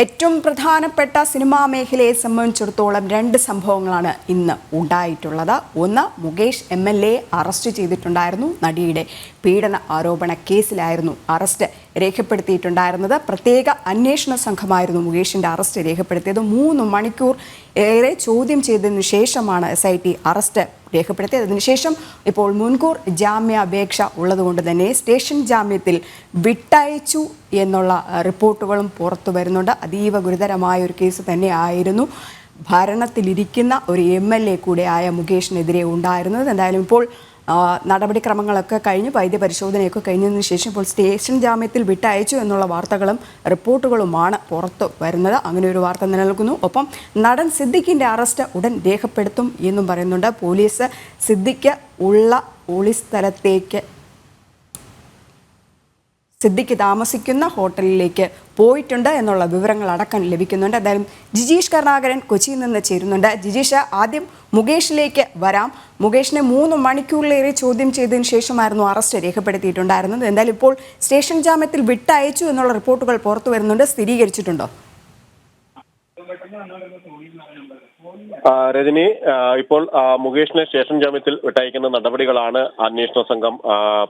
ഏറ്റവും പ്രധാനപ്പെട്ട സിനിമാ മേഖലയെ സംബന്ധിച്ചിടത്തോളം രണ്ട് സംഭവങ്ങളാണ് ഇന്ന് ഉണ്ടായിട്ടുള്ളത്. ഒന്ന്, മുകേഷ് MLA അറസ്റ്റ് ചെയ്തിട്ടുണ്ടായിരുന്നു. നടിയുടെ പീഡന ആരോപണ കേസിലായിരുന്നു അറസ്റ്റ് രേഖപ്പെടുത്തിയിട്ടുണ്ടായിരുന്നത്. പ്രത്യേക അന്വേഷണ സംഘമായിരുന്നു മുകേഷിൻ്റെ അറസ്റ്റ് രേഖപ്പെടുത്തിയത്. 3 മണിക്കൂർ ഏറെ ചോദ്യം ചെയ്തതിനു ശേഷമാണ് SIT അറസ്റ്റ് രേഖപ്പെടുത്തിയത്. അതിനുശേഷം ഇപ്പോൾ മുൻകൂർ ജാമ്യാപേക്ഷ ഉള്ളതുകൊണ്ട് തന്നെ സ്റ്റേഷൻ ജാമ്യത്തിൽ വിട്ടയച്ചു എന്നുള്ള റിപ്പോർട്ടുകളും പുറത്തു വരുന്നുണ്ട്. അതീവ ഗുരുതരമായ ഒരു കേസ് തന്നെയായിരുന്നു ഭരണത്തിലിരിക്കുന്ന ഒരു MLA കൂടെ ആയ മുകേഷിനെതിരെ ഉണ്ടായിരുന്നത്. എന്തായാലും ഇപ്പോൾ നടപടിക്രമങ്ങളൊക്കെ കഴിഞ്ഞ് വൈദ്യപരിശോധനയൊക്കെ കഴിഞ്ഞതിന് ശേഷം ഇപ്പോൾ സ്റ്റേഷൻ ജാമ്യത്തിൽ വിട്ടയച്ചു എന്നുള്ള വാർത്തകളും റിപ്പോർട്ടുകളുമാണ് പുറത്തു വരുന്നത്. അങ്ങനെ ഒരു വാർത്ത നിലനിൽക്കുന്നു. ഒപ്പം നടൻ സിദ്ദിഖിൻ്റെ അറസ്റ്റ് ഉടൻ രേഖപ്പെടുത്തും എന്നും പറയുന്നുണ്ട്. പോലീസ് സിദ്ദിഖ് ഉള്ള പോലീസ് സ്ഥലത്തേക്ക് സിദ്ദിഖ് താമസിക്കുന്ന ഹോട്ടലിലേക്ക് പോയിട്ടുണ്ട് എന്നുള്ള വിവരങ്ങൾ അടക്കം ലഭിക്കുന്നുണ്ട്. എന്തായാലും ജിജീഷ് കരുണാകരൻ കൊച്ചിയിൽ നിന്ന് ചേരുന്നുണ്ട്. ജിജീഷ്, ആദ്യം മുകേഷിലേക്ക് വരാം. മുകേഷിനെ 3 മണിക്കൂറിലേറെ ചോദ്യം ചെയ്തതിന് ശേഷമായിരുന്നു അറസ്റ്റ് രേഖപ്പെടുത്തിയിട്ടുണ്ടായിരുന്നത്. എന്തായാലും ഇപ്പോൾ സ്റ്റേഷൻ ജാമ്യത്തിൽ വിട്ടയച്ചു എന്നുള്ള റിപ്പോർട്ടുകൾ പുറത്തു വരുന്നുണ്ട്. സ്ഥിരീകരിച്ചിട്ടുണ്ടോ? രജനി, ഇപ്പോൾ മുകേഷിനെ സ്റ്റേഷൻ ജാമ്യത്തിൽ വിട്ടയക്കുന്ന നടപടികളാണ് അന്വേഷണ സംഘം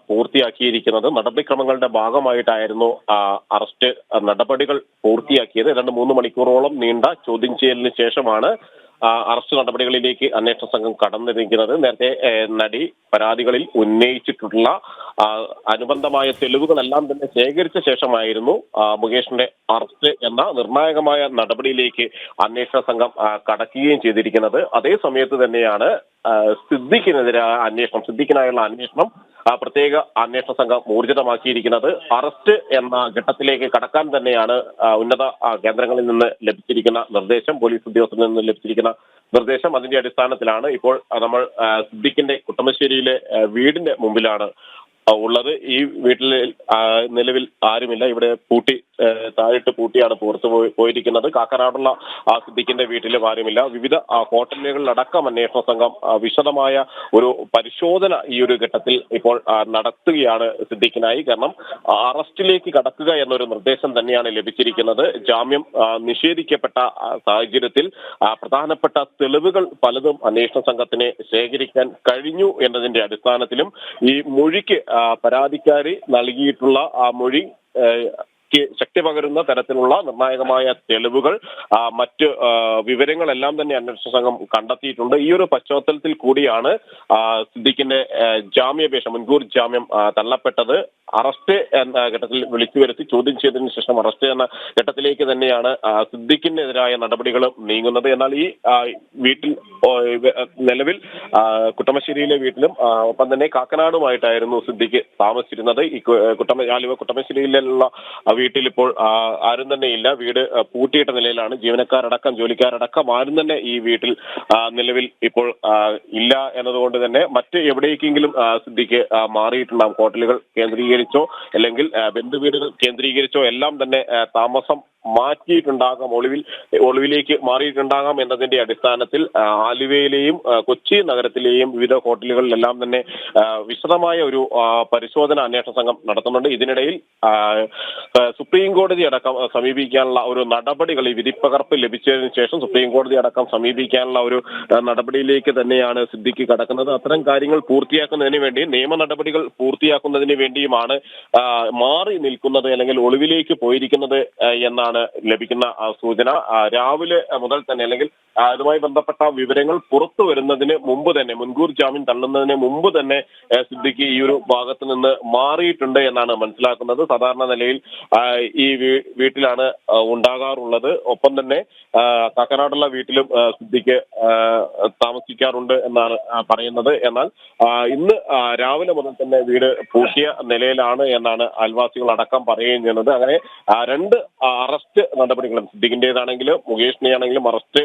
പൂർത്തിയാക്കിയിരിക്കുന്നത്. നടപടിക്രമങ്ങളുടെ ഭാഗമായിട്ടായിരുന്നു അറസ്റ്റ് നടപടികൾ പൂർത്തിയാക്കിയത്. ഏതാണ്ട് 3 മണിക്കൂറോളം നീണ്ട ചോദ്യം ചെയ്യലിന് ശേഷമാണ് അറസ്റ്റ് നടപടികളിലേക്ക് അന്വേഷണ സംഘം കടന്നിരിക്കുന്നത്. നേരത്തെ നടി പരാതികളിൽ ഉന്നയിച്ചിട്ടുള്ള അനുബന്ധമായ തെളിവുകളെല്ലാം തന്നെ ശേഖരിച്ച ശേഷമായിരുന്നു മുകേഷിന്റെ അറസ്റ്റ് എന്ന നിർണായകമായ നടപടിയിലേക്ക് അന്വേഷണ സംഘം കടക്കുകയും ചെയ്തിരിക്കുന്നത്. അതേ സമയത്ത് തന്നെയാണ് സിദ്ദിഖിനായുള്ള അന്വേഷണം പ്രത്യേക അന്വേഷണ സംഘം ഊർജിതമാക്കിയിരിക്കുന്നത്. അറസ്റ്റ് എന്ന ഘട്ടത്തിലേക്ക് കടക്കാൻ തന്നെയാണ് ഉന്നത കേന്ദ്രങ്ങളിൽ നിന്ന് ലഭിച്ചിരിക്കുന്ന നിർദ്ദേശം, പോലീസ് ഉദ്യോഗസ്ഥരിൽ നിന്ന് ലഭിച്ചിരിക്കുന്ന നിർദ്ദേശം. അതിന്റെ അടിസ്ഥാനത്തിലാണ് ഇപ്പോൾ നമ്മൾ സിദ്ദിഖിന്റെ കുട്ടമശ്ശേരിയിലെ വീടിന്റെ മുമ്പിലാണ് ഉള്ളത്. ഈ വീട്ടിൽ നിലവിൽ ആരുമില്ല. ഇവിടെ താഴിട്ട് പൂട്ടിയാണ് പുറത്തു പോയിരിക്കുന്നത്. കാക്കനാടുള്ള സിദ്ദിഖിന്റെ വീട്ടിലും ആരുമില്ല. വിവിധ ഹോട്ടലുകളിലടക്കം അന്വേഷണ സംഘം വിശദമായ ഒരു പരിശോധന ഈ ഒരു ഘട്ടത്തിൽ ഇപ്പോൾ നടത്തുകയാണ് സിദ്ദിഖിനായി. കാരണം അറസ്റ്റിലേക്ക് കടക്കുക എന്നൊരു നിർദ്ദേശം തന്നെയാണ് ലഭിച്ചിരിക്കുന്നത്. ജാമ്യം നിഷേധിക്കപ്പെട്ട സാഹചര്യത്തിൽ പ്രധാനപ്പെട്ട തെളിവുകൾ പലതും അന്വേഷണ സംഘത്തിന് ശേഖരിക്കാൻ കഴിഞ്ഞു എന്നതിന്റെ അടിസ്ഥാനത്തിലും ഈ മൊഴിക്ക് പരാതിക്കാരി നൽകിയിട്ടുള്ള ആ മൊഴി ശക്തി പകരുന്ന തരത്തിലുള്ള നിർണായകമായ തെളിവുകൾ, മറ്റ് വിവരങ്ങളെല്ലാം തന്നെ അന്വേഷണ സംഘം കണ്ടെത്തിയിട്ടുണ്ട്. ഈ ഒരു പശ്ചാത്തലത്തിൽ കൂടിയാണ് സിദ്ദിഖിന്റെ ജാമ്യാപേക്ഷ, മുൻകൂർ ജാമ്യം തള്ളപ്പെട്ടത്. അറസ്റ്റ് എന്ന ഘട്ടത്തിൽ വിളിച്ചു വരുത്തി ചോദ്യം ചെയ്തതിനു ശേഷം അറസ്റ്റ് എന്ന ഘട്ടത്തിലേക്ക് തന്നെയാണ് സിദ്ദിഖിനെതിരായ നടപടികൾ നീങ്ങുന്നത്. എന്നാൽ ഈ വീട്ടിൽ നിലവിൽ കുട്ടമശ്ശേരിയിലെ വീട്ടിലും ഒപ്പം തന്നെ കാക്കനാടുമായിട്ടായിരുന്നു സിദ്ദിഖ് താമസിച്ചിരുന്നത്. ഈ ആലുവ കുട്ടമശ്ശേരിയിലുള്ള വീട്ടിൽ ഇപ്പോൾ ആരും തന്നെ ഇല്ല. വീട് പൂട്ടിയിട്ട നിലയിലാണ്. ജീവനക്കാരടക്കം ജോലിക്കാരടക്കം ആരും തന്നെ ഈ വീട്ടിൽ നിലവിൽ ഇപ്പോൾ ഇല്ല എന്നതുകൊണ്ട് തന്നെ മറ്റ് എവിടേക്കെങ്കിലും സിദ്ദിഖ് മാറിയിട്ടുണ്ടാകും. ഹോട്ടലുകൾ കേന്ദ്രീകരിച്ചോ അല്ലെങ്കിൽ ബന്ധുവീടുകൾ കേന്ദ്രീകരിച്ചോ എല്ലാം തന്നെ താമസം മാറ്റിയിട്ടുണ്ടാകാം, ഒളിവിലേക്ക് മാറിയിട്ടുണ്ടാകാം എന്നതിന്റെ അടിസ്ഥാനത്തിൽ ആലുവയിലെയും കൊച്ചി നഗരത്തിലെയും വിവിധ ഹോട്ടലുകളിലെല്ലാം തന്നെ വിശദമായ ഒരു പരിശോധന അന്വേഷണ സംഘം നടത്തുന്നുണ്ട്. ഇതിനിടയിൽ സുപ്രീം കോടതി അടക്കം സമീപിക്കാനുള്ള ഒരു നടപടികൾ, ഈ വിധിപ്പകർപ്പ് ലഭിച്ചതിന് ശേഷം സുപ്രീം കോടതി അടക്കം സമീപിക്കാനുള്ള ഒരു നടപടിയിലേക്ക് തന്നെയാണ് സിദ്ദിഖ് കടക്കുന്നത്. അത്തരം കാര്യങ്ങൾ പൂർത്തിയാക്കുന്നതിന് വേണ്ടി, നിയമ നടപടികൾ പൂർത്തിയാക്കുന്നതിന് വേണ്ടിയുമാണ് മാറി നിൽക്കുന്നത് അല്ലെങ്കിൽ ഒളിവിലേക്ക് പോയിരിക്കുന്നത് എന്നാണ് ലഭിക്കുന്ന സൂചന. രാവിലെ മുതൽ തന്നെ അല്ലെങ്കിൽ അതുമായി ബന്ധപ്പെട്ട വിവരങ്ങൾ പുറത്തു വരുന്നതിന് മുമ്പ് തന്നെ, മുൻകൂർ ജാമ്യം തള്ളുന്നതിന് മുമ്പ് തന്നെ സിദ്ദിഖ് ഈ ഒരു ഭാഗത്ത് നിന്ന് മാറിയിട്ടുണ്ട് എന്നാണ് മനസ്സിലാക്കുന്നത്. സാധാരണ നിലയിൽ ഈ വീട്ടിലാണ് ഉണ്ടാകാറുള്ളത്. ഒപ്പം തന്നെ കാക്കനാടുള്ള വീട്ടിലും സിദ്ദിഖ് താമസിക്കാറുണ്ട് എന്നാണ് പറയുന്നത്. എന്നാൽ ഇന്ന് രാവിലെ മുതൽ തന്നെ വീട് പൂട്ടിയ നിലയിലാണ് എന്നാണ് അയൽവാസികൾ അടക്കം പറയുകയും ചെയ്യുന്നത്. അങ്ങനെ 2 അറസ്റ്റ് നടപടികളും, സിദ്ദിഖിന്റേതാണെങ്കിലും മുകേഷിനെ ആണെങ്കിലും അറസ്റ്റ്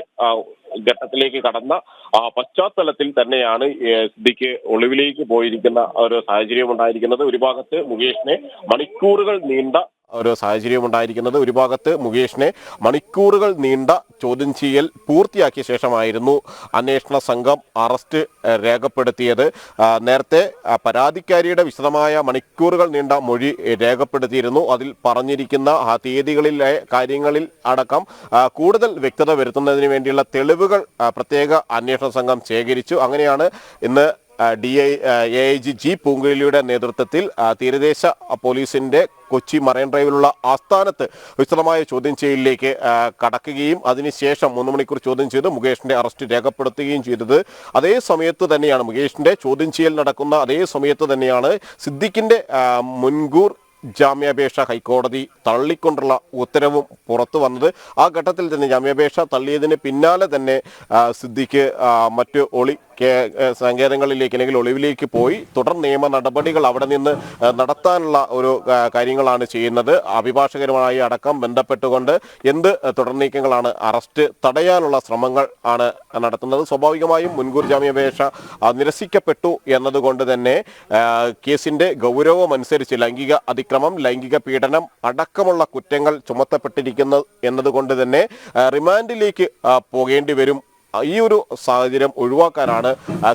ഘട്ടത്തിലേക്ക് കടന്ന പശ്ചാത്തലത്തിൽ തന്നെയാണ് സിദ്ദിഖ് ഒളിവിലേക്ക് പോയിരിക്കുന്ന ഒരു സാഹചര്യം ഉണ്ടായിരിക്കുന്നത്. ഒരു ഭാഗത്ത് മുകേഷിനെ മണിക്കൂറുകൾ നീണ്ട ഒരു സാഹചര്യം ഉണ്ടായിരിക്കുന്നത്. ഒരു ഭാഗത്ത് മുകേഷിനെ മണിക്കൂറുകൾ നീണ്ട ചോദ്യം ചെയ്യൽ പൂർത്തിയാക്കിയ ശേഷമായിരുന്നു അന്വേഷണ സംഘം അറസ്റ്റ് രേഖപ്പെടുത്തിയത്. നേരത്തെ പരാതിക്കാരിയുടെ വിശദമായ മണിക്കൂറുകൾ നീണ്ട മൊഴി രേഖപ്പെടുത്തിയിരുന്നു. അതിൽ പറഞ്ഞിരിക്കുന്ന തീയതികളിലെ കാര്യങ്ങളിൽ അടക്കം കൂടുതൽ വ്യക്തത വരുത്തുന്നതിന് വേണ്ടിയുള്ള തെളിവുകൾ പ്രത്യേക അന്വേഷണ സംഘം ശേഖരിച്ചു. അങ്ങനെയാണ് ഇന്ന് AIG ജി പൂങ്കുഴലിയുടെ നേതൃത്വത്തിൽ തീരദേശ പോലീസിന്റെ കൊച്ചി മറൈൻ ഡ്രൈവിലുള്ള ആസ്ഥാനത്ത് വിശദമായ ചോദ്യം ചെയ്യലിലേക്ക് കടക്കുകയും അതിനുശേഷം 3 മണിക്കൂർ ചോദ്യം ചെയ്ത് മുകേഷിന്റെ അറസ്റ്റ് രേഖപ്പെടുത്തുകയും ചെയ്തത്. അതേ സമയത്ത് തന്നെയാണ് മുകേഷിന്റെ ചോദ്യം ചെയ്യൽ നടക്കുന്ന അതേ സമയത്ത് തന്നെയാണ് സിദ്ദിഖിന്റെ മുൻകൂർ ജാമ്യാപേക്ഷ ഹൈക്കോടതി തള്ളിക്കൊണ്ടുള്ള ഉത്തരവും പുറത്തു വന്നത്. ആ ഘട്ടത്തിൽ തന്നെ ജാമ്യാപേക്ഷ തള്ളിയതിന് പിന്നാലെ തന്നെ സിദ്ദിഖ് മറ്റ് സങ്കേതങ്ങളിലേക്ക് അല്ലെങ്കിൽ ഒളിവിലേക്ക് പോയി തുടർ നിയമ നടപടികൾ അവിടെ നിന്ന് നടത്താനുള്ള ഒരു കാര്യങ്ങളാണ് ചെയ്യുന്നത്. അഭിഭാഷകരുമായി അടക്കം ബന്ധപ്പെട്ടുകൊണ്ട് എന്ത് തുടർ നീക്കങ്ങളാണ് അറസ്റ്റ് തടയാനുള്ള ശ്രമങ്ങൾ ആണ് നടത്തുന്നത്. സ്വാഭാവികമായും മുൻകൂർ ജാമ്യാപേക്ഷ നിരസിക്കപ്പെട്ടു എന്നതുകൊണ്ട് തന്നെ കേസിന്റെ ഗൗരവം അനുസരിച്ച് ലൈംഗിക അതിക്രമം, ലൈംഗിക പീഡനം അടക്കമുള്ള കുറ്റങ്ങൾ ചുമത്തപ്പെട്ടിരിക്കുന്നത് എന്നതുകൊണ്ട് തന്നെ റിമാൻഡിലേക്ക് പോകേണ്ടി വരും. ഈ ഒരു സാഹചര്യം ഒഴിവാക്കാനാണ്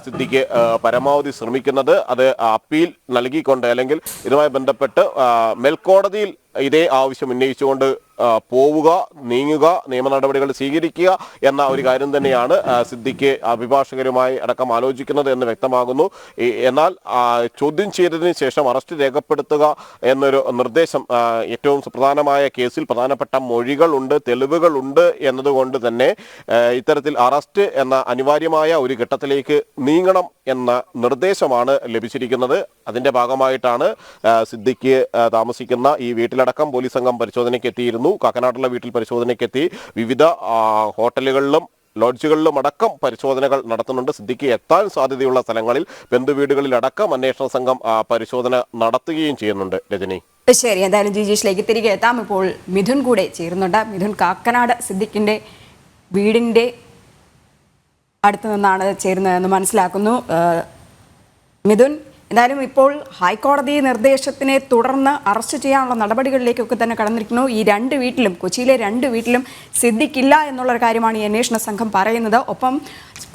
സിദ്ദിഖ് പരമാവധി ശ്രമിക്കുന്നത്. അത് അപ്പീൽ നൽകിക്കൊണ്ട് അല്ലെങ്കിൽ ഇതുമായി ബന്ധപ്പെട്ട് മേൽക്കോടതിയിൽ ഇതേ ആവശ്യം ഉന്നയിച്ചുകൊണ്ട് പോവുക, നീങ്ങുക, നിയമ നടപടികൾ സ്വീകരിക്കുക എന്ന ഒരു കാര്യം തന്നെയാണ് സിദ്ദിഖ് അഭിഭാഷകരുമായി അടക്കം ആലോചിക്കുന്നത് എന്ന് വ്യക്തമാകുന്നു. എന്നാൽ ചോദ്യം ചെയ്തതിന് ശേഷം അറസ്റ്റ് രേഖപ്പെടുത്തുക എന്നൊരു നിർദ്ദേശം ഏറ്റവും സുപ്രധാനമായ കേസിൽ പ്രധാനപ്പെട്ട മൊഴികളുണ്ട്, തെളിവുകളുണ്ട് എന്നതുകൊണ്ട് തന്നെ ഇത്തരത്തിൽ അറസ്റ്റ് എന്ന അനിവാര്യമായ ഒരു ഘട്ടത്തിലേക്ക് നീങ്ങണം എന്ന നിർദ്ദേശമാണ് ലഭിച്ചിരിക്കുന്നത്. അതിന്റെ ഭാഗമായിട്ടാണ് സിദ്ദിഖ് താമസിക്കുന്ന ഈ വീട്ടിലടക്കം പോലീസ് സംഘം പരിശോധനയ്ക്ക് എത്തിയിരുന്നു. കാക്കനാടുള്ള വീട്ടിൽ പരിശോധനയ്ക്കെത്തി വിവിധ ഹോട്ടലുകളിലും ലോഡ്ജുകളിലും അടക്കം പരിശോധനകൾ നടത്തുന്നുണ്ട്. സിദ്ദിഖ് എത്താൻ സാധ്യതയുള്ള സ്ഥലങ്ങളിൽ ബന്ധുവീടുകളിൽ അടക്കം അന്വേഷണ സംഘം പരിശോധന നടത്തുകയും ചെയ്യുന്നുണ്ട്. രജനി, ശരി, എന്തായാലും ജിജീഷിലേക്ക് തിരികെ എത്താം. ഇപ്പോൾ മിഥുൻ കൂടെ ചേരുന്നുണ്ട്. മിഥുൻ, കാക്കനാട് സിദ്ദിഖിന്റെ വീടിന്റെ അടുത്ത് നിന്നാണ് ചേരുന്നതെന്ന് മനസ്സിലാക്കുന്നു. മിഥുൻ, എന്തായാലും ഇപ്പോൾ ഹൈക്കോടതി നിർദ്ദേശത്തിനെ തുടർന്ന് അറസ്റ്റ് ചെയ്യാനുള്ള നടപടികളിലേക്കൊക്കെ തന്നെ കടന്നിരിക്കുന്നു. ഈ 2 വീട്ടിലും, കൊച്ചിയിലെ 2 വീട്ടിലും സിദ്ദിഖ് ഇല്ല എന്നുള്ളൊരു കാര്യമാണ് ഈ അന്വേഷണ സംഘം പറയുന്നത്. ഒപ്പം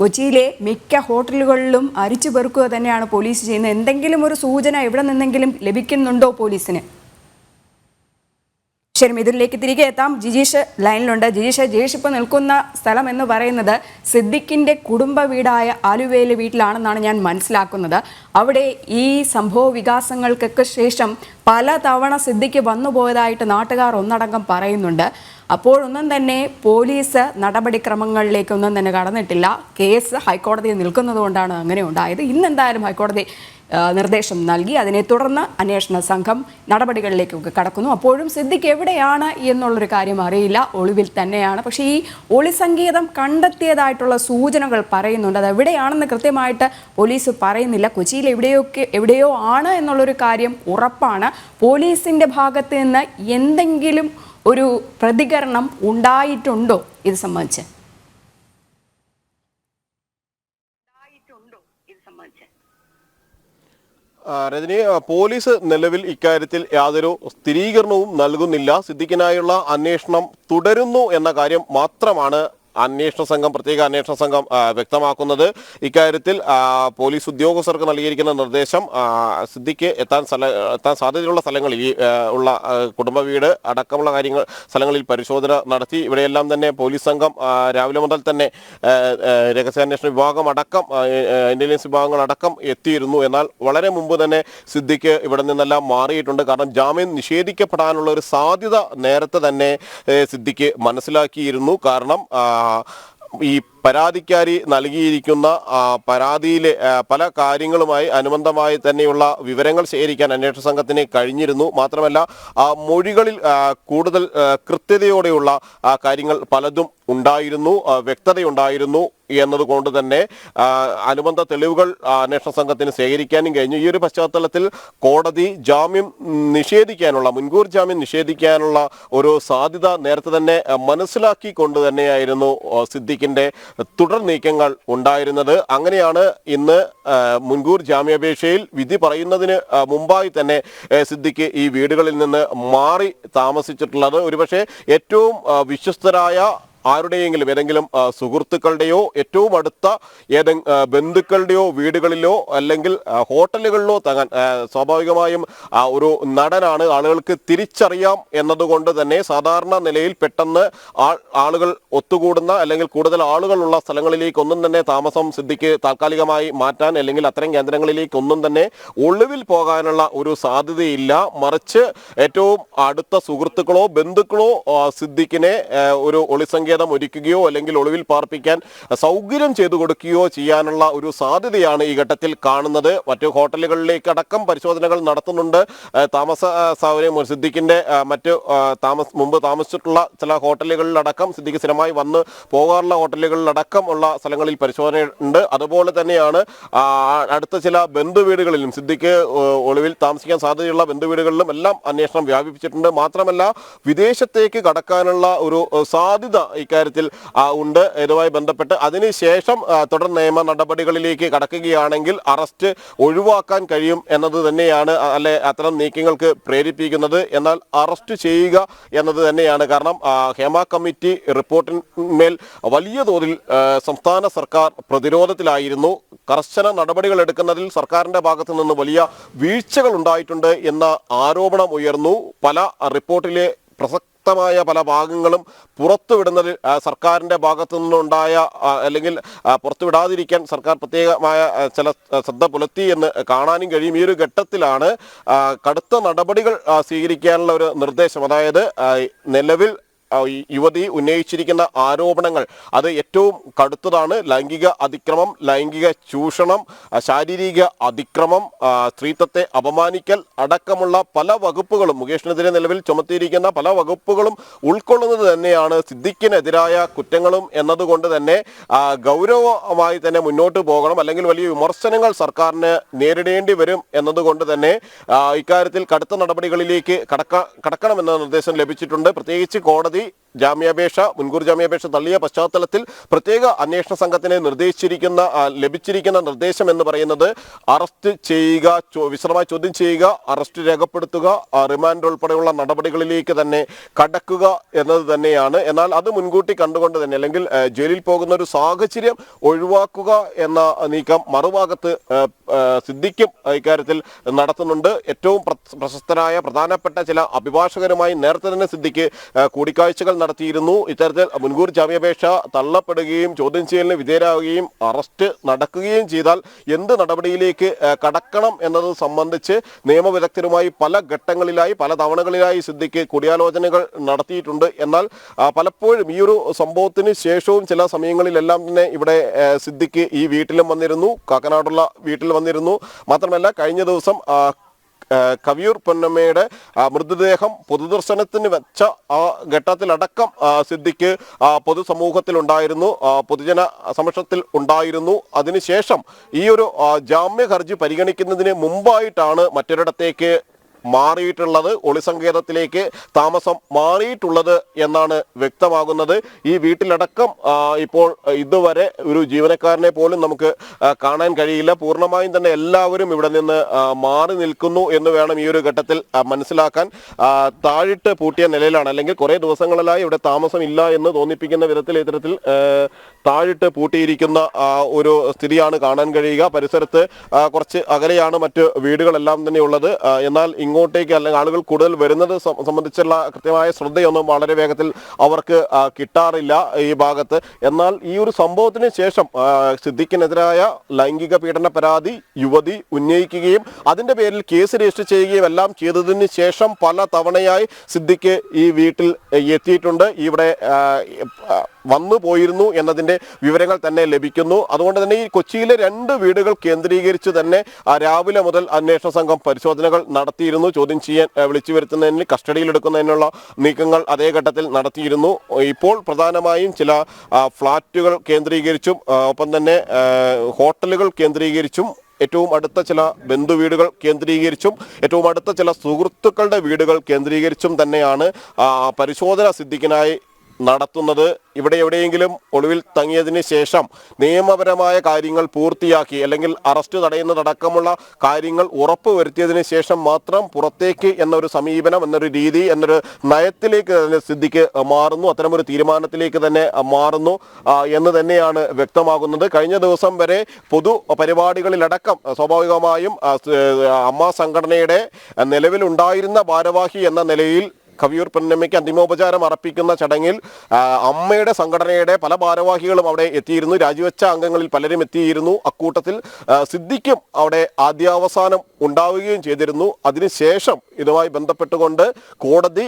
കൊച്ചിയിലെ മിക്ക ഹോട്ടലുകളിലും അരിച്ചു പെറുക്കുക തന്നെയാണ് പോലീസ് ചെയ്യുന്നത്. എന്തെങ്കിലും ഒരു സൂചന എവിടെ നിന്നെങ്കിലും ലഭിക്കുന്നുണ്ടോ പോലീസിന്? ശരി, ഇതിലേക്ക് തിരികെ എത്താം. ജിജീഷ് ലൈനിലുണ്ട്. ജിജീഷ് ഇപ്പോൾ നിൽക്കുന്ന സ്ഥലം എന്ന് പറയുന്നത് സിദ്ദിഖിൻ്റെ കുടുംബ വീടായ ആലുവയിലെ വീട്ടിലാണെന്നാണ് ഞാൻ മനസ്സിലാക്കുന്നത്. അവിടെ ഈ സംഭവ വികാസങ്ങൾക്കൊക്കെ ശേഷം പല തവണ സിദ്ദിഖ് വന്നുപോയതായിട്ട് നാട്ടുകാർ ഒന്നടങ്കം പറയുന്നുണ്ട്. അപ്പോഴൊന്നും തന്നെ പോലീസ് നടപടിക്രമങ്ങളിലേക്കൊന്നും തന്നെ കടന്നിട്ടില്ല. കേസ് ഹൈക്കോടതിയിൽ നിൽക്കുന്നതുകൊണ്ടാണ് അങ്ങനെ ഉണ്ടായത്. ഇന്നെന്തായാലും ഹൈക്കോടതി നിർദ്ദേശം നൽകി. അതിനെ തുടർന്ന് അന്വേഷണ സംഘം നടപടികളിലേക്കൊക്കെ കടക്കുന്നു. അപ്പോഴും സിദ്ദിഖ് എവിടെയാണ് എന്നുള്ളൊരു കാര്യം അറിയില്ല, ഒളിവിൽ തന്നെയാണ്. പക്ഷേ ഈ ഒളിസങ്കേതം കണ്ടെത്തിയതായിട്ടുള്ള സൂചനകൾ പറയുന്നുണ്ട്. അത് എവിടെയാണെന്ന് കൃത്യമായിട്ട് പോലീസ് പറയുന്നില്ല. കൊച്ചിയിൽ എവിടെയോ ആണ് എന്നുള്ളൊരു കാര്യം ഉറപ്പാണ്. പോലീസിൻ്റെ ഭാഗത്ത് നിന്ന് എന്തെങ്കിലും ഒരു പ്രതികരണം ഉണ്ടായിട്ടുണ്ടോ ഇത് സംബന്ധിച്ച്? രജനി, പോലീസ് നിലവിൽ ഇക്കാര്യത്തിൽ യാതൊരു സ്ഥിരീകരണവും നൽകുന്നില്ല. സിദ്ദിഖിനായുള്ള അന്വേഷണം തുടരുന്നു എന്ന കാര്യം മാത്രമാണ് പ്രത്യേക അന്വേഷണ സംഘം വ്യക്തമാക്കുന്നത്. ഇക്കാര്യത്തിൽ പോലീസ് ഉദ്യോഗസ്ഥർക്ക് നൽകിയിരിക്കുന്ന നിർദ്ദേശം സിദ്ദിഖ് എത്താൻ സാധ്യതയുള്ള സ്ഥലങ്ങളിൽ ഉള്ള കുടുംബ വീട് അടക്കമുള്ള സ്ഥലങ്ങളിൽ പരിശോധന നടത്തി. ഇവിടെയെല്ലാം തന്നെ പോലീസ് സംഘം രാവിലെ മുതൽ തന്നെ രഹസ്യാന്വേഷണ വിഭാഗം അടക്കം ഇന്റലിജൻസ് വിഭാഗങ്ങൾ അടക്കം എത്തിയിരുന്നു. എന്നാൽ വളരെ മുമ്പ് തന്നെ സിദ്ദിഖ് ഇവിടെ നിന്നെല്ലാം മാറിയിട്ടുണ്ട്. കാരണം ജാമ്യം നിഷേധിക്കപ്പെടാനുള്ള ഒരു സാധ്യത നേരത്തെ തന്നെ സിദ്ദിഖ് മനസ്സിലാക്കിയിരുന്നു. കാരണം ഈ പരാതിക്കാരി നൽകിയിരിക്കുന്ന പരാതിയിലെ പല കാര്യങ്ങളുമായി അനുബന്ധമായി തന്നെയുള്ള വിവരങ്ങൾ ശേഖരിക്കാൻ അന്വേഷണ സംഘത്തിന് കഴിഞ്ഞിരുന്നു. മാത്രമല്ല മൊഴികളിൽ കൂടുതൽ കൃത്യതയോടെയുള്ള കാര്യങ്ങൾ പലതും ഉണ്ടായിരുന്നു, വ്യക്തതയുണ്ടായിരുന്നു എന്നതുകൊണ്ട് തന്നെ അനുബന്ധ തെളിവുകൾ അന്വേഷണ സംഘത്തിന് ശേഖരിക്കാനും കഴിഞ്ഞു. ഈ ഒരു പശ്ചാത്തലത്തിൽ കോടതി മുൻകൂർ ജാമ്യം നിഷേധിക്കാനുള്ള ഒരു സാധ്യത നേരത്തെ തന്നെ മനസ്സിലാക്കിക്കൊണ്ട് തന്നെയായിരുന്നു സിദ്ദിഖിന്റെ തുടർ നീക്കങ്ങൾ ഉണ്ടായിരുന്നത്. അങ്ങനെയാണ് ഇന്ന് മുൻകൂർ ജാമ്യാപേക്ഷയിൽ വിധി പറയുന്നതിന് മുമ്പായി തന്നെ സിദ്ദിഖ് ഈ വീടുകളിൽ നിന്ന് മാറി താമസിച്ചിട്ടുള്ളത്. ഒരുപക്ഷെ ഏറ്റവും വിശ്വസ്തരായ ആരുടെയെങ്കിലും ഏതെങ്കിലും സുഹൃത്തുക്കളുടെയോ ഏറ്റവും അടുത്ത ബന്ധുക്കളുടെയോ വീടുകളിലോ അല്ലെങ്കിൽ ഹോട്ടലുകളിലോ തങ്ങാൻ സ്വാഭാവികമായും ഒരു നടനാണ്, ആളുകൾക്ക് തിരിച്ചറിയാം എന്നതുകൊണ്ട് തന്നെ സാധാരണ നിലയിൽ പെട്ടെന്ന് ആളുകൾ ഒത്തുകൂടുന്ന അല്ലെങ്കിൽ കൂടുതൽ ആളുകളുള്ള സ്ഥലങ്ങളിലേക്കൊന്നും തന്നെ താമസം സിദ്ദിഖ് താൽക്കാലികമായി മാറ്റാൻ അല്ലെങ്കിൽ അത്തരം കേന്ദ്രങ്ങളിലേക്കൊന്നും തന്നെ ഒളിവിൽ പോകാനുള്ള ഒരു സാധ്യതയില്ല. മറിച്ച് ഏറ്റവും അടുത്ത സുഹൃത്തുക്കളോ ബന്ധുക്കളോ സിദ്ദിഖിനെ ഒരു ഒളിസംഖ്യ ഒരുക്കുകയോ അല്ലെങ്കിൽ ഒളിവിൽ പാർപ്പിക്കാൻ സൗകര്യം ചെയ്തു കൊടുക്കുകയോ ചെയ്യാനുള്ള ഒരു സാധ്യതയാണ് ഈ ഘട്ടത്തിൽ കാണുന്നത്. മറ്റു ഹോട്ടലുകളിലേക്ക് അടക്കം പരിശോധനകൾ നടത്തുന്നുണ്ട്. താമസ സൗകര്യം സിദ്ദിഖിന്റെ മറ്റ് മുമ്പ് താമസിച്ചിട്ടുള്ള ചില ഹോട്ടലുകളിലടക്കം സിദ്ദിഖ് സ്ഥിരമായി വന്ന് പോകാറുള്ള ഹോട്ടലുകളിലടക്കം ഉള്ള സ്ഥലങ്ങളിൽ പരിശോധനയുണ്ട്. അതുപോലെ തന്നെയാണ് അടുത്ത ചില ബന്ധുവീടുകളിലും സിദ്ദിഖ് ഒളിവിൽ താമസിക്കാൻ സാധ്യതയുള്ള ബന്ധുവീടുകളിലും എല്ലാം അന്വേഷണം വ്യാപിപ്പിച്ചിട്ടുണ്ട്. മാത്രമല്ല വിദേശത്തേക്ക് കടക്കാനുള്ള ഒരു സാധ്യത ഇക്കാര്യത്തിൽ ഉണ്ട്. ഇതുമായി ബന്ധപ്പെട്ട് അതിനുശേഷം തുടർ നിയമ നടപടികളിലേക്ക് കടക്കുകയാണെങ്കിൽ അറസ്റ്റ് ഒഴിവാക്കാൻ കഴിയും എന്നത് തന്നെയാണ് അത്തരം നീക്കങ്ങൾക്ക് പ്രേരിപ്പിക്കുന്നത്. എന്നാൽ അറസ്റ്റ് ചെയ്യുക എന്നത് തന്നെയാണ്. കാരണം ഹേമ കമ്മിറ്റി റിപ്പോർട്ടിന്മേൽ വലിയ തോതിൽ സംസ്ഥാന സർക്കാർ പ്രതിരോധത്തിലായിരുന്നു. കർശന നടപടികൾ എടുക്കുന്നതിൽ സർക്കാരിന്റെ ഭാഗത്തു നിന്ന് വലിയ വീഴ്ചകൾ ഉണ്ടായിട്ടുണ്ട് എന്ന ആരോപണം ഉയർന്നു. പല റിപ്പോർട്ടിലെ പ്രസക്തമായ പല ഭാഗങ്ങളും പുറത്തുവിടുന്നതിൽ സർക്കാരിന്റെ ഭാഗത്തു നിന്നുണ്ടായ അല്ലെങ്കിൽ പുറത്തുവിടാതിരിക്കാൻ സർക്കാർ പ്രത്യേകമായ ചില ശ്രദ്ധ പുലർത്തി എന്ന് കാണാനും കഴിയും. ഈ ഒരു ഘട്ടത്തിലാണ് കടുത്ത നടപടികൾ സ്വീകരിക്കാനുള്ള ഒരു നിർദ്ദേശം. അതായത് നിലവിൽ യുവതി ഉന്നയിച്ചിരിക്കുന്ന ആരോപണങ്ങൾ അത് ഏറ്റവും കടുത്തതാണ്. ലൈംഗിക അതിക്രമം, ലൈംഗിക ചൂഷണം, ശാരീരിക അതിക്രമം, സ്ത്രീത്വത്തെ അപമാനിക്കൽ അടക്കമുള്ള പല വകുപ്പുകളും മുകേഷിനെതിരെ നിലവിൽ ചുമത്തിയിരിക്കുന്ന പല വകുപ്പുകളും ഉൾക്കൊള്ളുന്നത് തന്നെയാണ് സിദ്ദിഖിനെതിരായ കുറ്റങ്ങളും എന്നതുകൊണ്ട് തന്നെ ഗൗരവമായി തന്നെ മുന്നോട്ട് പോകണം, അല്ലെങ്കിൽ വലിയ വിമർശനങ്ങൾ സർക്കാരിന് നേരിടേണ്ടി വരും എന്നതുകൊണ്ട് തന്നെ ഇക്കാര്യത്തിൽ കടുത്ത നടപടികളിലേക്ക് കടക്കണമെന്ന നിർദ്ദേശം ലഭിച്ചിട്ടുണ്ട്. പ്രത്യേകിച്ച് കോടതി മുൻകൂർ ജാമ്യാപേക്ഷ തള്ളിയ പശ്ചാത്തലത്തിൽ പ്രത്യേക അന്വേഷണ സംഘത്തിന് ലഭിച്ചിരിക്കുന്ന നിർദ്ദേശം എന്ന് പറയുന്നത് അറസ്റ്റ് ചെയ്യുക, വിശദമായി ചോദ്യം ചെയ്യുക, അറസ്റ്റ് രേഖപ്പെടുത്തുക, റിമാൻഡ് ഉൾപ്പെടെയുള്ള നടപടികളിലേക്ക് തന്നെ കടക്കുക എന്നത് തന്നെയാണ്. എന്നാൽ അത് മുൻകൂട്ടി കണ്ടുകൊണ്ട് തന്നെ അല്ലെങ്കിൽ ജയിലിൽ പോകുന്ന ഒരു സാഹചര്യം ഒഴിവാക്കുക എന്ന നീക്കം മറുഭാഗത്ത് സിദ്ദിഖും ഇക്കാര്യത്തിൽ നടത്തുന്നുണ്ട്. ഏറ്റവും പ്രശസ്തരായ പ്രധാനപ്പെട്ട ചില അഭിഭാഷകരുമായി നേരത്തെ തന്നെ സിദ്ദിഖ് കൂടിക്കാഴ്ചകൾ നടത്തിയിരുന്നു. ഇത്തരത്തിൽ മുൻകൂർ ജാമ്യാപേക്ഷ തള്ളപ്പെടുകയും ചോദ്യം ചെയ്യലിന് വിധേയരാകുകയും അറസ്റ്റ് നടക്കുകയും ചെയ്താൽ എന്ത് നടപടിയിലേക്ക് കടക്കണം എന്നത് സംബന്ധിച്ച് നിയമവിദഗ്ധരുമായി പല ഘട്ടങ്ങളിലായി പല തവണകളിലായി സിദ്ദിഖ് കൂടിയാലോചനകൾ നടത്തിയിട്ടുണ്ട്. എന്നാൽ പലപ്പോഴും ഈ ഒരു സംഭവത്തിന് ശേഷവും ചില സമയങ്ങളിലെല്ലാം തന്നെ ഇവിടെ സിദ്ദിഖ് ഈ വീട്ടിലും വന്നിരുന്നു, കാക്കനാടുള്ള വീട്ടിൽ വന്നിരുന്നു. മാത്രമല്ല കഴിഞ്ഞ ദിവസം കവിയൂർ പൊന്നമ്മയുടെ മൃതദേഹം പൊതുദർശനത്തിന് വെച്ച ആ ഘട്ടത്തിലടക്കം സിദ്ദിഖ് പൊതുസമൂഹത്തിലുണ്ടായിരുന്നു, പൊതുജന സമക്ഷത്തിൽ ഉണ്ടായിരുന്നു. അതിനുശേഷം ഈ ഒരു ജാമ്യ ഹർജി പരിഗണിക്കുന്നതിന് മുമ്പായിട്ടാണ് മറ്റൊരിടത്തേക്ക് മാറിയിട്ടുള്ളത്, ഒളിസങ്കേതത്തിലേക്ക് താമസം മാറിയിട്ടുള്ളത് എന്നാണ് വ്യക്തമാകുന്നത്. ഈ വീട്ടിലടക്കം ഇപ്പോൾ ഇതുവരെ ഒരു ജീവനക്കാരനെ പോലും നമുക്ക് കാണാൻ കഴിയില്ല. പൂർണ്ണമായും തന്നെ എല്ലാവരും ഇവിടെ നിന്ന് മാറി നിൽക്കുന്നു എന്ന് വേണം ഈ ഒരു ഘട്ടത്തിൽ മനസ്സിലാക്കാൻ. താഴിട്ട് പൂട്ടിയ നിലയിലാണ്, അല്ലെങ്കിൽ കുറേ ദിവസങ്ങളിലായി ഇവിടെ താമസമില്ല എന്ന് തോന്നിപ്പിക്കുന്ന വിധത്തിൽ ഇത്തരത്തിൽ താഴിട്ട് പൂട്ടിയിരിക്കുന്ന ഒരു സ്ഥിതിയാണ് കാണാൻ കഴിയുക. പരിസരത്ത് കുറച്ച് അകലെയാണ് മറ്റ് വീടുകളെല്ലാം തന്നെ ഉള്ളത്. എന്നാൽ ഇങ്ങോട്ടേക്ക് അല്ലെങ്കിൽ ആളുകൾ കൂടുതൽ വരുന്നത് സംബന്ധിച്ചുള്ള കൃത്യമായ ശ്രദ്ധയൊന്നും വളരെ വേഗത്തിൽ അവർക്ക് കിട്ടാറില്ല ഈ ഭാഗത്ത്. എന്നാൽ ഈ ഒരു സംഭവത്തിന് ശേഷം സിദ്ദിഖിനെതിരായ ലൈംഗിക പീഡന പരാതി യുവതി ഉന്നയിക്കുകയും അതിന്റെ പേരിൽ കേസ് രജിസ്റ്റർ ചെയ്യുകയും എല്ലാം ചെയ്തതിന് ശേഷം പല തവണയായി സിദ്ദിഖ് ഈ വീട്ടിൽ എത്തിയിട്ടുണ്ട്, ഇവിടെ വന്നു പോയിരുന്നു എന്നതിന്റെ വിവരങ്ങൾ തന്നെ ലഭിക്കുന്നു. അതുകൊണ്ട് തന്നെ ഈ കൊച്ചിയിലെ 2 വീടുകൾ കേന്ദ്രീകരിച്ച് തന്നെ രാവിലെ മുതൽ അന്വേഷണ സംഘം പരിശോധനകൾ നടത്തിയിരുന്നു. ചോദ്യം ചെയ്യാൻ വിളിച്ചു വരുത്തുന്നതിന്, കസ്റ്റഡിയിലെടുക്കുന്നതിനുള്ള നീക്കങ്ങൾ അതേ ഘട്ടത്തിൽ നടത്തിയിരുന്നു. ഇപ്പോൾ പ്രധാനമായും ചില ഫ്ളാറ്റുകൾ കേന്ദ്രീകരിച്ചും ഒപ്പം തന്നെ ഹോട്ടലുകൾ കേന്ദ്രീകരിച്ചും ഏറ്റവും അടുത്ത ചില ബന്ധുവീടുകൾ കേന്ദ്രീകരിച്ചും ഏറ്റവും അടുത്ത ചില സുഹൃത്തുക്കളുടെ വീടുകൾ കേന്ദ്രീകരിച്ചും തന്നെയാണ് പരിശോധന സിദ്ദിഖിനായി നടത്തുന്നത്. ഇവിടെ എവിടെയെങ്കിലും ഒളിവിൽ തങ്ങിയതിന് ശേഷം നിയമപരമായ കാര്യങ്ങൾ പൂർത്തിയാക്കി അല്ലെങ്കിൽ അറസ്റ്റ് തടയുന്നതടക്കമുള്ള കാര്യങ്ങൾ ഉറപ്പുവരുത്തിയതിന് ശേഷം മാത്രം പുറത്തേക്ക് എന്നൊരു സമീപനം, എന്നൊരു രീതി, എന്നൊരു നയത്തിലേക്ക് തന്നെ സിദ്ദിഖ് മാറുന്നു. അത്തരമൊരു തീരുമാനത്തിലേക്ക് തന്നെ മാറുന്നു എന്ന് തന്നെയാണ് വ്യക്തമാകുന്നത്. കഴിഞ്ഞ ദിവസം വരെ പൊതു പരിപാടികളിലടക്കം സ്വാഭാവികമായും അമ്മ സംഘടനയുടെ നിലവിലുണ്ടായിരുന്ന ഭാരവാഹി എന്ന നിലയിൽ കവിയൂർ പൊന്നമ്മയ്ക്ക് അന്തിമോപചാരം അർപ്പിക്കുന്ന ചടങ്ങിൽ അമ്മയുടെ സംഘടനയുടെ പല ഭാരവാഹികളും അവിടെ എത്തിയിരുന്നു. രാജിവെച്ച അംഗങ്ങളിൽ പലരും എത്തിയിരുന്നു. അക്കൂട്ടത്തിൽ സിദ്ദിഖും അവിടെ ആദ്യാവസാനം ഉണ്ടാവുകയും ചെയ്തിരുന്നു. അതിനുശേഷം ഇതുമായി ബന്ധപ്പെട്ടുകൊണ്ട് കോടതി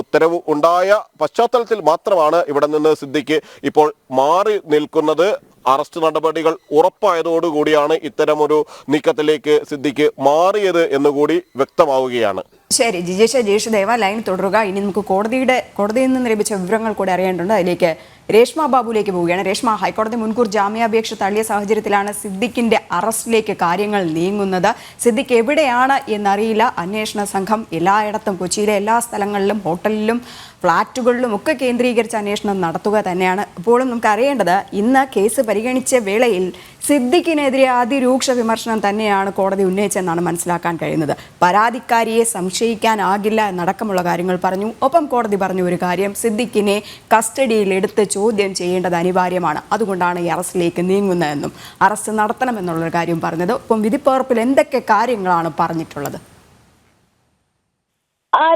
ഉത്തരവ് ഉണ്ടായ പശ്ചാത്തലത്തിൽ മാത്രമാണ് ഇവിടെ നിന്ന് സിദ്ദിഖ് ഇപ്പോൾ മാറി നിൽക്കുന്നത്. അറസ്റ്റ് നടപടികൾ ഉറപ്പായതോടുകൂടിയാണ് ഇത്തരമൊരു നീക്കത്തിലേക്ക് സിദ്ദിഖ് മാറിയത് എന്നുകൂടി വ്യക്തമാവുകയാണ്. ശരി ജിജേഷ് ദയവായി ലൈൻ തുടരുക. ഇനി നമുക്ക് കോടതിയിൽ നിന്ന് ലഭിച്ച വിവരങ്ങൾ കൂടെ അറിയേണ്ടതുണ്ട്. അതിലേക്ക് രേഷ്മ ബാബുലേക്ക് പോവുകയാണ്. രേഷ്മ, ഹൈക്കോടതി മുൻകൂർ ജാമ്യാപേക്ഷ തള്ളിയ സാഹചര്യത്തിലാണ് സിദ്ദിഖിന്റെ അറസ്റ്റിലേക്ക് കാര്യങ്ങൾ നീങ്ങുന്നത്. സിദ്ദിഖ് എവിടെയാണ് എന്നറിയില്ല. അന്വേഷണ സംഘം എല്ലായിടത്തും, കൊച്ചിയിലെ എല്ലാ സ്ഥലങ്ങളിലും, ഹോട്ടലിലും, ഫ്ളാറ്റുകളിലും ഒക്കെ കേന്ദ്രീകരിച്ച് അന്വേഷണം നടത്തുക തന്നെയാണ്. ഇപ്പോഴും നമുക്ക് അറിയേണ്ടത്, ഇന്ന് കേസ് പരിഗണിച്ച വേളയിൽ സിദ്ദിഖിനെതിരെ അതിരൂക്ഷ വിമർശനം തന്നെയാണ് കോടതി ഉന്നയിച്ചെന്നാണ് മനസ്സിലാക്കാൻ കഴിയുന്നത്. പരാതിക്കാരിയെ സംശയിക്കാനാകില്ല എന്നടക്കമുള്ള കാര്യങ്ങൾ പറഞ്ഞു. ഒപ്പം കോടതി പറഞ്ഞു ഒരു കാര്യം, സിദ്ദിഖിനെ കസ്റ്റഡിയിൽ എടുത്ത് ചോദ്യം ചെയ്യേണ്ടത് അനിവാര്യമാണ്, അതുകൊണ്ടാണ് ഈ അറസ്റ്റിലേക്ക് നീങ്ങുന്നതെന്നും അറസ്റ്റ് നടത്തണമെന്നുള്ളൊരു കാര്യം പറഞ്ഞത്. ഒപ്പം വിധിപ്പകർപ്പിൽ എന്തൊക്കെ കാര്യങ്ങളാണ് പറഞ്ഞിട്ടുള്ളത്?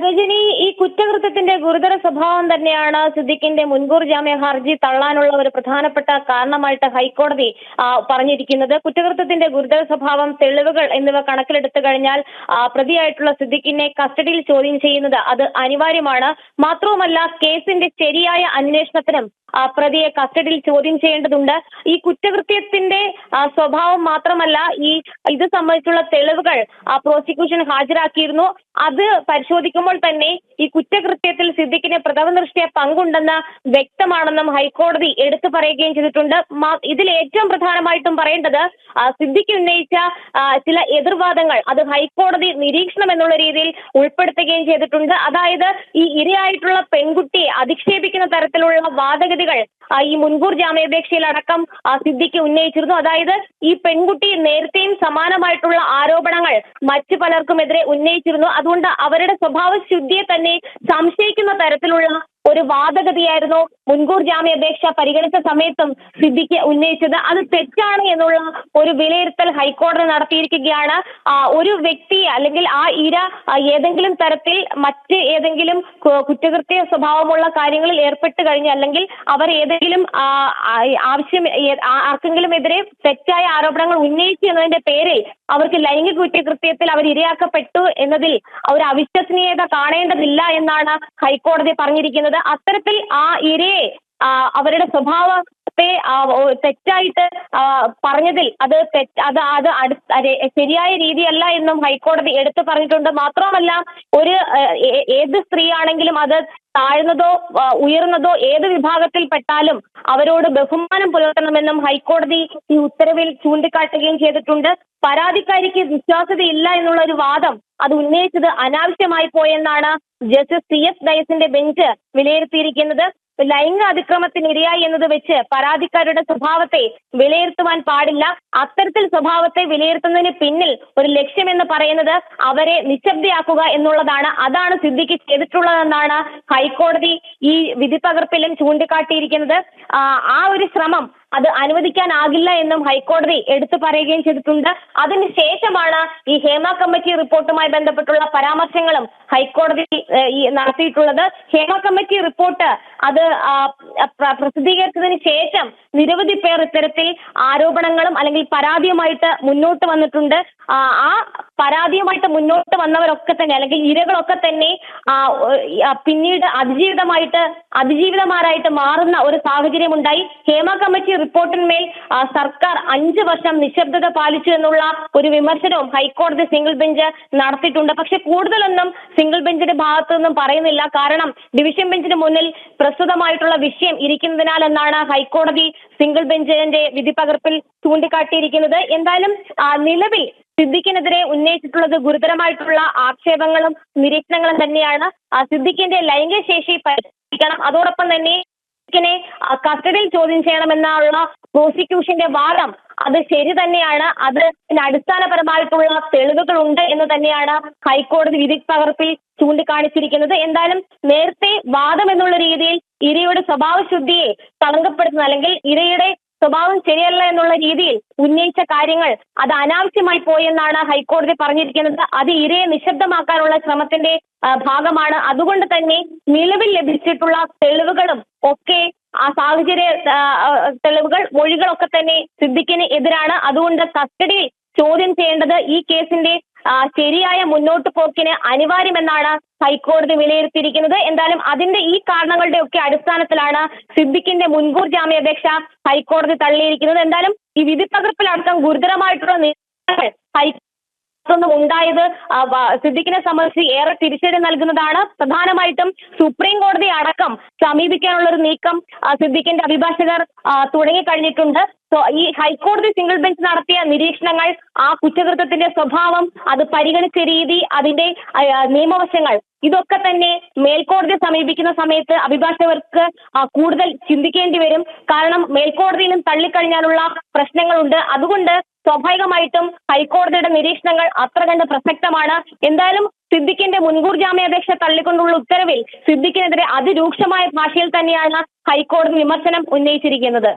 രജനി, ഈ കുറ്റകൃത്യത്തിന്റെ ഗുരുതര സ്വഭാവം തന്നെയാണ് സിദ്ദിഖിന്റെ മുൻകൂർ ജാമ്യ ഹർജി തള്ളാനുള്ള ഒരു പ്രധാനപ്പെട്ട കാരണമായിട്ട് ഹൈക്കോടതി പറഞ്ഞിരിക്കുന്നത്. കുറ്റകൃത്യത്തിന്റെ ഗുരുതര സ്വഭാവം, തെളിവുകൾ എന്നിവ കണക്കിലെടുത്തു കഴിഞ്ഞാൽ പ്രതിയായിട്ടുള്ള സിദ്ദിഖിനെ കസ്റ്റഡിയിൽ ചോദ്യം ചെയ്യുന്നത് അത് അനിവാര്യമാണ്. മാത്രവുമല്ല, കേസിന്റെ ശരിയായ അന്വേഷണത്തിനും പ്രതിയെ കസ്റ്റഡിയിൽ ചോദ്യം ചെയ്യേണ്ടതുണ്ട്. ഈ കുറ്റകൃത്യത്തിന്റെ സ്വഭാവം മാത്രമല്ല, ഇത് സംബന്ധിച്ചുള്ള തെളിവുകൾ പ്രോസിക്യൂഷൻ ഹാജരാക്കിയിരുന്നു. അത് പരിശോധിക്കുമ്പോൾ തന്നെ ഈ കുറ്റകൃത്യത്തിൽ സിദ്ദിഖിന് പ്രഥമ ദൃഷ്ട്യാ പങ്കുണ്ടെന്ന് വ്യക്തമാണെന്നും ഹൈക്കോടതി എടുത്തു പറയുകയും ചെയ്തിട്ടുണ്ട്. ഇതിൽ ഏറ്റവും പ്രധാനമായിട്ടും പറയേണ്ടത്, സിദ്ദിഖ് ഉന്നയിച്ച ചില എതിർവാദങ്ങൾ അത് ഹൈക്കോടതി നിരീക്ഷണം എന്നുള്ള രീതിയിൽ ഉൾപ്പെടുത്തുകയും ചെയ്തിട്ടുണ്ട്. അതായത്, ഈ ഇരയായിട്ടുള്ള പെൺകുട്ടിയെ അധിക്ഷേപിക്കുന്ന തരത്തിലുള്ള വാദഗതികൾ ഈ മുൻകൂർ ജാമ്യാപേക്ഷയിൽ അടക്കം സിദ്ദിഖ് ഉന്നയിച്ചിരുന്നു. അതായത്, ഈ പെൺകുട്ടി നേരത്തെയും സമാനമായിട്ടുള്ള ആരോപണങ്ങൾ മറ്റു പലർക്കുമെതിരെ ഉന്നയിച്ചിരുന്നു. അതുകൊണ്ട് അവരുടെ സ്വഭാവശുദ്ധിയെ തന്നെ സംശയിക്കുന്ന തരത്തിലുള്ള ഒരു വാദഗതിയായിരുന്നു മുൻകൂർ ജാമ്യാപേക്ഷ പരിഗണിച്ച സമയത്തും സിദ്ദിഖ് ഉന്നയിച്ചത്. അത് തെറ്റാണ് എന്നുള്ള ഒരു വിലയിരുത്തൽ ഹൈക്കോടതി നടത്തിയിരിക്കുകയാണ്. ഒരു വ്യക്തി അല്ലെങ്കിൽ ആ ഇര ഏതെങ്കിലും തരത്തിൽ മറ്റ് ഏതെങ്കിലും കുറ്റകൃത്യ സ്വഭാവമുള്ള കാര്യങ്ങളിൽ ഏർപ്പെട്ട് കഴിഞ്ഞ്, അല്ലെങ്കിൽ അവർ ഏതെങ്കിലും ആർക്കെങ്കിലും എതിരെ തെറ്റായ ആരോപണങ്ങൾ ഉന്നയിച്ചു എന്നതിന്റെ പേരിൽ അവർക്ക് ലൈംഗിക കുറ്റകൃത്യത്തിൽ അവർ ഇരയാക്കപ്പെട്ടു എന്നതിൽ ഒരു അവിശ്വസനീയത കാണേണ്ടതില്ല എന്നാണ് ഹൈക്കോടതി പറഞ്ഞിരിക്കുന്നത്. അത്തരത്തിൽ ആ ഇരയെ അവരുടെ സ്വഭാവത്തെ തെറ്റായിട്ട് പറഞ്ഞതിൽ അത് ശരിയായ രീതിയല്ല എന്നും ഹൈക്കോടതി എടുത്തു പറഞ്ഞിട്ടുണ്ട്. മാത്രമല്ല, ഏത് സ്ത്രീയാണെങ്കിലും അത് താഴ്ന്നതോ ഉയർന്നതോ ഏത് വിഭാഗത്തിൽപ്പെട്ടാലും അവരോട് ബഹുമാനം പുലർത്തണമെന്നും ഹൈക്കോടതി ഈ ഉത്തരവിൽ ചൂണ്ടിക്കാട്ടുകയും ചെയ്തിട്ടുണ്ട്. പരാതിക്കാരിക്ക് വിശ്വാസ്യതയില്ല എന്നുള്ള ഒരു വാദം അത് ഉന്നയിച്ചത് അനാവശ്യമായി പോയെന്നാണ് ജസ്റ്റിസ് CS ഡയസിന്റെ ബെഞ്ച് വിലയിരുത്തിയിരിക്കുന്നത്. ലൈംഗിക അതിക്രമത്തിന് ഇരയായി എന്നത് വെച്ച് പരാതിക്കാരുടെ സ്വഭാവത്തെ വിലയിരുത്തുവാൻ പാടില്ല. അത്തരത്തിൽ സ്വഭാവത്തെ വിലയിരുത്തുന്നതിന് പിന്നിൽ ഒരു ലക്ഷ്യമെന്ന് പറയുന്നത് അവരെ നിശബ്ദയാക്കുക എന്നുള്ളതാണ്. അതാണ് സിദ്ദിഖ് ചെയ്തിട്ടുള്ളതെന്നാണ് ഹൈക്കോടതി ഈ വിധിപ്പകർപ്പിലും ചൂണ്ടിക്കാട്ടിയിരിക്കുന്നത്. ആ ഒരു ശ്രമം അത് അനുവദിക്കാനാകില്ല എന്നും ഹൈക്കോടതി എടുത്തു പറയുകയും ചെയ്തിട്ടുണ്ട്. അതിനുശേഷമാണ് ഈ ഹേമ കമ്മിറ്റി റിപ്പോർട്ടുമായി ബന്ധപ്പെട്ടുള്ള പരാമർശങ്ങളും ഹൈക്കോടതി നടത്തിയിട്ടുള്ളത്. ഹേമ കമ്മിറ്റി റിപ്പോർട്ട് അത് പ്രസിദ്ധീകരിച്ചതിന് ശേഷം നിരവധി പേർ ഇത്തരത്തിൽ ആരോപണങ്ങളും അല്ലെങ്കിൽ പരാതിയുമായിട്ട് മുന്നോട്ട് വന്നിട്ടുണ്ട്. ആ പരാതിയുമായിട്ട് മുന്നോട്ട് വന്നവരൊക്കെ തന്നെ, അല്ലെങ്കിൽ ഇരകളൊക്കെ തന്നെ പിന്നീട് അതിജീവിതമാരായിട്ട് മാറുന്ന ഒരു സാഹചര്യം ഉണ്ടായി. ഹേമ കമ്മിറ്റി റിപ്പോർട്ടിന്മേൽ സർക്കാർ 5 വർഷം നിശബ്ദത പാലിച്ചു എന്നുള്ള ഒരു വിമർശനവും ഹൈക്കോടതി സിംഗിൾ ബെഞ്ച് നടത്തിയിട്ടുണ്ട്. പക്ഷെ കൂടുതലൊന്നും സിംഗിൾ ബെഞ്ചിന്റെ ഭാഗത്തു നിന്നും പറയുന്നില്ല. കാരണം ഡിവിഷൻ ബെഞ്ചിന് മുന്നിൽ പ്രസ്തുതമായിട്ടുള്ള വിഷയം ഇരിക്കുന്നതിനാൽ എന്നാണ് ഹൈക്കോടതി സിംഗിൾ ബെഞ്ചിന്റെ വിധിപ്പകർപ്പിൽ ചൂണ്ടിക്കാട്ടിയിരിക്കുന്നത്. എന്തായാലും നിലവിൽ സിദ്ദിഖിനെതിരെ ഉന്നയിച്ചിട്ടുള്ളത് ഗുരുതരമായിട്ടുള്ള ആക്ഷേപങ്ങളും നിരീക്ഷണങ്ങളും തന്നെയാണ്. സിദ്ദിഖിന്റെ ലൈംഗിക ശേഷി അതോടൊപ്പം തന്നെ കസ്റ്റഡിയിൽ ചോദ്യം ചെയ്യണമെന്നുള്ള പ്രോസിക്യൂഷന്റെ വാദം അത് ശരി തന്നെയാണ്. അതിന് അടിസ്ഥാനപരമായിട്ടുള്ള തെളിവുകളുണ്ട് എന്ന് തന്നെയാണ് ഹൈക്കോടതി വിധി പകർപ്പിൽ ചൂണ്ടിക്കാണിച്ചിരിക്കുന്നത്. എന്തായാലും നേരത്തെ വാദം എന്നുള്ള രീതിയിൽ ഇരയുടെ സ്വഭാവശുദ്ധിയെ കളങ്കപ്പെടുത്തുന്ന അല്ലെങ്കിൽ ഇരയുടെ സ്വഭാവം ശരിയല്ല എന്നുള്ള രീതിയിൽ ഉന്നയിച്ച കാര്യങ്ങൾ അത് അനാവശ്യമായി പോയെന്നാണ് ഹൈക്കോടതി പറഞ്ഞിരിക്കുന്നത്. അത് ഇരയെ നിശബ്ദമാക്കാനുള്ള ശ്രമത്തിന്റെ ഭാഗമാണ്. അതുകൊണ്ട് തന്നെ നിലവിൽ ലഭിച്ചിട്ടുള്ള തെളിവുകളും ഒക്കെ ആ സാഹചര്യ തെളിവുകൾ മൊഴികളൊക്കെ തന്നെ സിദ്ദിഖിന് എതിരാണ്. അതുകൊണ്ട് കസ്റ്റഡിയിൽ ചോദ്യം ചെയ്യേണ്ടത് ഈ കേസിന്റെ ശരിയായ മുന്നോട്ട് പോക്കിന് അനിവാര്യമെന്നാണ് ഹൈക്കോടതി വിലയിരുത്തിയിരിക്കുന്നത്. എന്തായാലും അതിന്റെ ഈ കാരണങ്ങളുടെ ഒക്കെ അടിസ്ഥാനത്തിലാണ് സിദ്ദിഖിന്റെ മുൻകൂർ ജാമ്യാപേക്ഷ ഹൈക്കോടതി തള്ളിയിരിക്കുന്നത്. എന്തായാലും ഈ വിധി പകർപ്പിലടക്കം ഗുരുതരമായിട്ടുള്ള നിയമങ്ങൾ ഉണ്ടായത് സിദ്ദിഖിനെ സംബന്ധിച്ച് ഏറെ തിരിച്ചടി നൽകുന്നതാണ്. പ്രധാനമായിട്ടും സുപ്രീം കോടതി അടക്കം സമീപിക്കാനുള്ള ഒരു നീക്കം സിദ്ദിഖിന്റെ അഭിഭാഷകർ തുടങ്ങിക്കഴിഞ്ഞിട്ടുണ്ട്. ഈ ഹൈക്കോടതി സിംഗിൾ ബെഞ്ച് നടത്തിയ നിരീക്ഷണങ്ങൾ, ആ കുറ്റകൃത്യത്തിന്റെ സ്വഭാവം, അത് പരിഗണിച്ച രീതി, അതിന്റെ നിയമവശങ്ങൾ, ഇതൊക്കെ തന്നെ മേൽക്കോടതിയെ സമീപിക്കുന്ന സമയത്ത് അഭിഭാഷകർക്ക് കൂടുതൽ ചിന്തിക്കേണ്ടി വരും. കാരണം മേൽക്കോടതിയിലും തള്ളിക്കഴിഞ്ഞാലുള്ള പ്രശ്നങ്ങളുണ്ട്. അതുകൊണ്ട് സ്വാഭാവികമായിട്ടും ഹൈക്കോടതിയുടെ നിരീക്ഷണങ്ങൾ അത്ര കണ്ട് പ്രസക്തമാണ്. എന്തായാലും സിദ്ദിഖിന്റെ മുൻകൂർ ജാമ്യാപേക്ഷ തള്ളിക്കൊണ്ടുള്ള ഉത്തരവിൽ സിദ്ദിഖിനെതിരെ അതിരൂക്ഷമായ ഭാഷയിൽ തന്നെയാണ് ഹൈക്കോടതി വിമർശനം ഉന്നയിച്ചിരിക്കുന്നത്.